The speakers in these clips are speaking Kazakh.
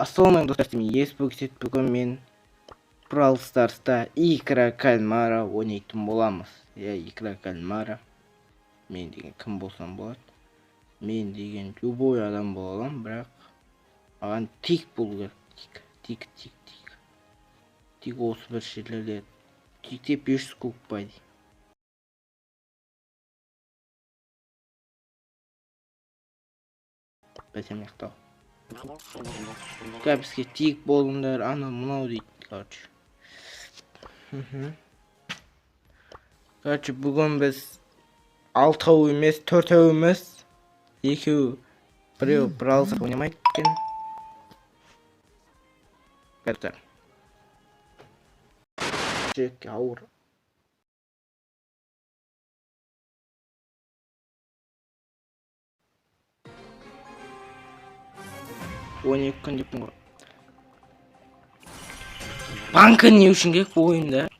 Ассалаумағалейкум достар, есбөксет бүгін мен Brawl Stars'та Икра Кальмара ойнайтын боламыз. Икра Кальмара. Мен деген кім болсам болады? Мен деген любой адам бола аламын, бірақ маған тик болу керек. Тик. Тик осы бір жерлерде. Тикте 500 куб байды. Бәсем яқтау. Бізге тик болыңдар, ана мынау дейді, короче. Короче, бүгін біз 6 емес, 4 емес, 2 біреу Brawl Stars ойнамайды екен. Бәттер. Жекке ауыр. Ойнайық күн деппін ғой. Банка не үшін керек бұл ойында?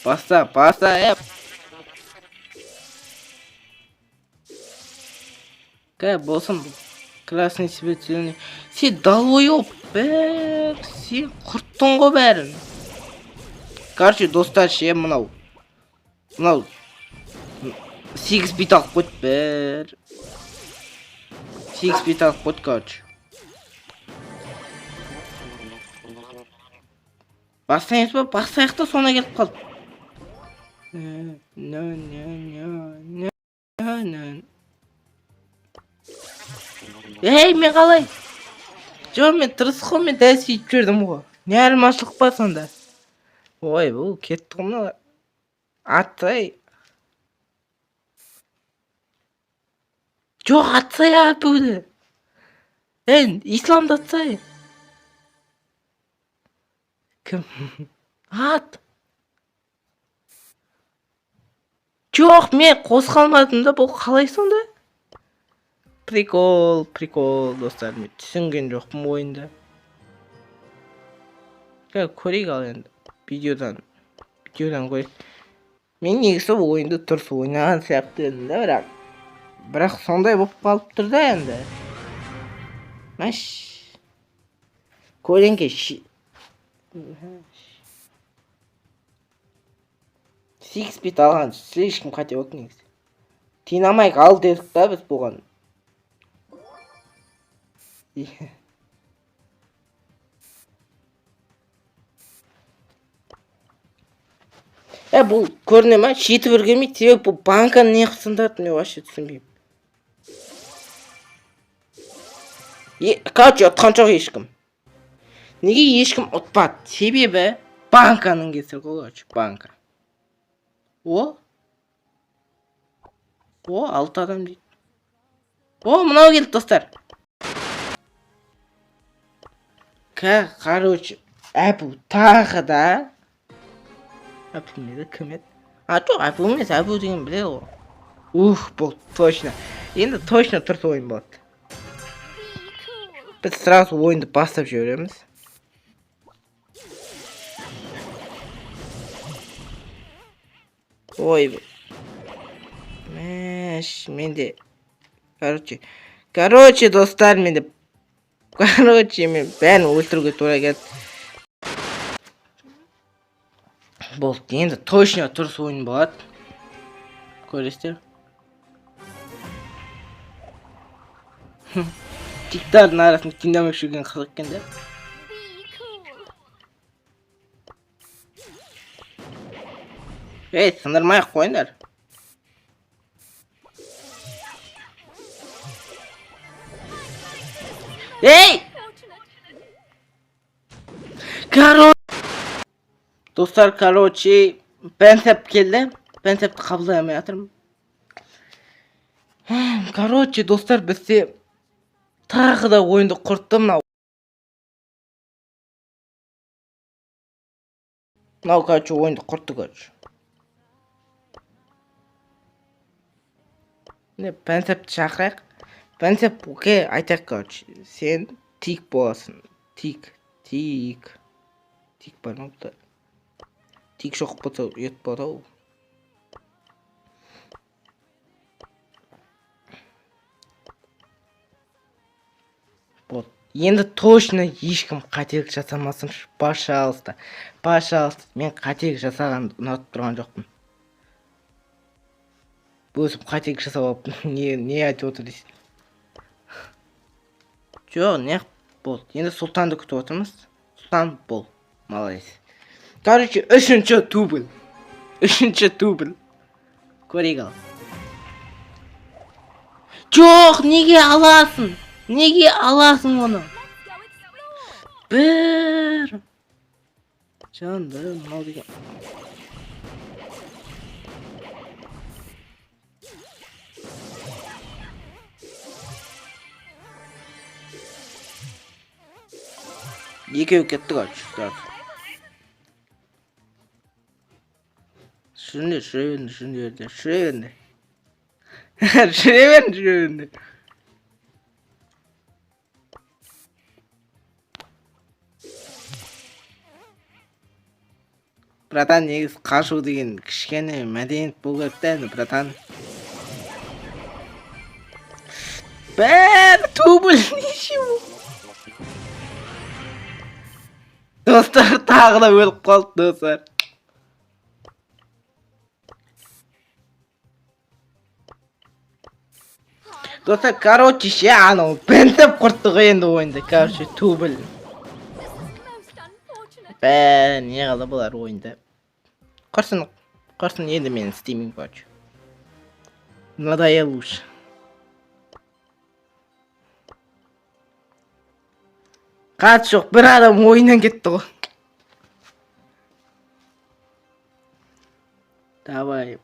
Баста, Как болсын, красный свет зеленый. Сен долбоёб, сен құрттың ғой бәрін. Короче, достар, мынау 8 бит алып қойды бәр. 8 бит алып қойды, короче. Бастайыз ба? Бастайық та соңына келіп қалды. Ей, мен қалай? Жоқ, мен тырысқы мен дәл сөйтіп жүрдім ғой. Не айырмашылық па сонда? Ой, бұл кетті ғой мына. Атсай. Жоқ, атсай атуды. Исламды атсай. Кім? Ат. Жоқ, мен қосқалмадым да, бұл қалай сонда? Прикол, достар, мен түсінген жоқпын ойында. Көрейік ал енді. Видеодан көрейік. Мен негізі ойынды тұрсы ойнаған сияқты едім да, бірақ сондай болып қалып тұр да енді. Мәш. Көлеңке 8 бит алған, слишком қателік негізі. Динамайк ал дедік та біз болған. Бұл көріне ма? Жеті бір келмейді, себебі бұл банканы не қысындарды, мен вообще түсінбеймін. Короче, ұтқан жоқ ешкім. Неге ешкім ұтпады? Себебі банканың кесір ғой, банка. О, 6 адам дейді. Мынау келді, достар. Короче, Әбу тағы да. Әбу меді, кім еді? Жоқ, Әбу емес, Әбу деген біле ғой. Бұл точно. Енді точно тұрсы ойын болады. Біз сразу ойынды бастап жібереміз. Ой, менде. Короче, достар, менде. Мен бәрін өлтіруге тура келді. Болды, енді точно тұрыс ойын болады. Көресіздер. Тиктардың арасында динамик жүрген қызық екен де. Сындырмай қойыңдар. Достар, короче, бәнсәп келді. Бәнсәпті қабылдай алмай жатырмын. Короче, достар, бізде тағы да ойынды құртты мынау. Короче, ойынды құртты, короче. Бәнсәпті шақырайық. Бәнсәп, окей, айтайық, короче. Сен тик боласың. Тик бар ма бұлда? Тик жоқ болса ұят болады ау. Вот. Енді точно ешкім қателік жасамасыншы. Пожалуйста. Пожалуйста. Мен қателік жасағанды ұнатып тұрған жоқпын. Өзім қателік жасап алыппын. Не айтып отыр дейсің? Жоқ, не болды. Енді Сұлтанды күтіп отырмыз. Сұлтан бол. Молодец. Короче, үшінші дубль. Көрейік ал. Жоқ, неге аласың? Неге аласың оны? Бір. Жанды, мынау деген. Екеу кетті қачы. Жүре беріңдер. Братан, негіз қашу деген кішкене мәдениет болу керек та, братан. Бәр, дубль нешеу. Достар, тағы да өліп қалды, достар. Достар, короче, ше, анау бітіп құрттық енді ойында. Короче, дубль. Бәр, не қалды бұлар ойында. Құрсын енді мен істеймін, короче. Надоел уж. Қат жоқ, бір адам ойыннан кетті ғой. Давай,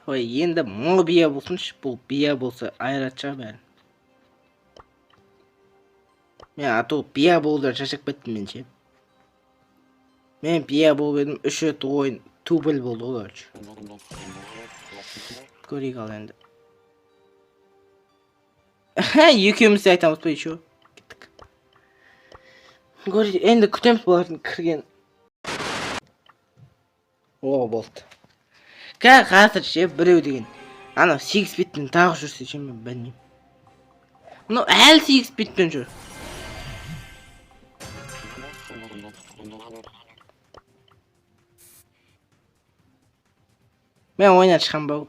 енді мұны бия болсыншы, бұл бия болса айратша бәрін. Мен ату бия болды, шашық біттім мен ше. Мен бия болып едім, үш өті ойын дубль болды ғой. Көрейік ал енді. Екеумізде айтамыз ба еще? Кеттік. Көрейік, енді күтеміз бұлардың кірген. О, болды. Қазір ше, біреу деген. Анау 8 битпен тағы жүрсе ше, мен білмеймін. Мынау әлі 8 битпен жүр. Мен ойнан шығам ба?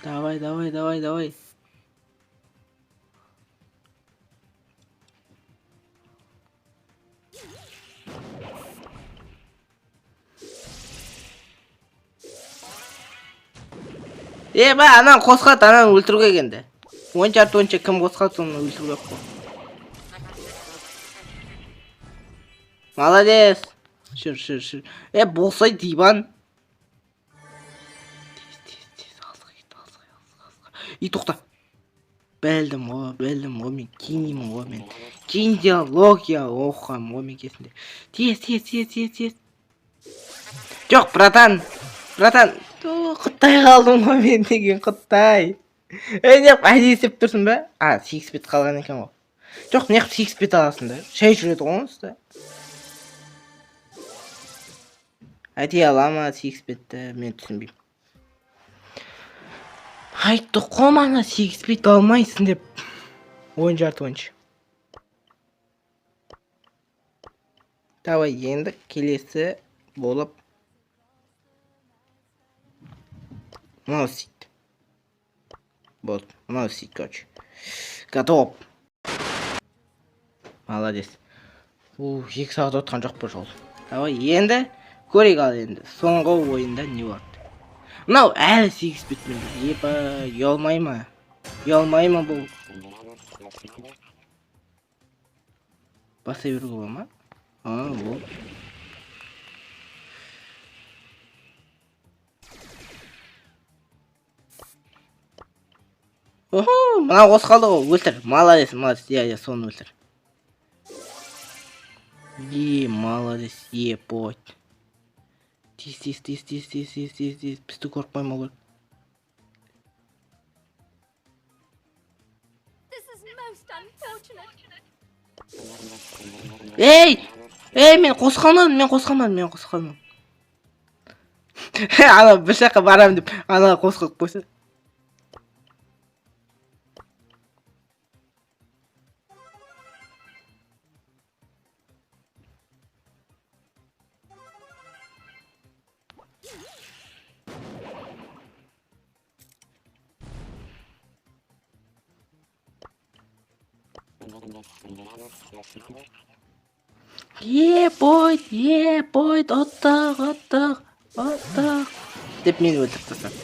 Давай. Ба, анан қосқат, анан өлтіруге келді. 10 жарты 10 кім қосқат, соны өлтіруге қой. Молодец. Жүр. Болсай диван. И тоқта. Бәлдім ғой, мен кейінемін ғой, мен киндиология оқығам ғой, мен кесінде. Тез. Жоқ, братан, құттай қалдым ғой мен деген, құттай. Неғып әдейі істеп тұрсың ба? 8 бит қалған екен ғой. Жоқ, неғып 8 бит аласың да? Шай жүреді ғой онсыз. Әдейі алама 8 битті, мен түсінбеймін. Айтты қомана 8 бит алмайсың деп. 10 жарты 10. Давай, енді келесі болып. Мынау сөйт. Вот, мынау сөйт, короче. Готов. Молодец. 2 сағат отқан жоқ бұл жол. Давай, енді көрейік ал енді. Соңғы ойында не болады? Мынау әлі 8 битмен. Епа, ұялмай ма бұл? Баса беруге бола ма? Бұл. Мына қосқалды ғой, өлтір. Молодец, соны өлтір. Молодец, епот. Тез. Бізді көріп қойма ғой. Ей! Ей, мен қосқанмын. Ана бір жаққа барамын деп, ана қосқылып қойса. Бойд, оттық. Деп мені өлтіріп тастады.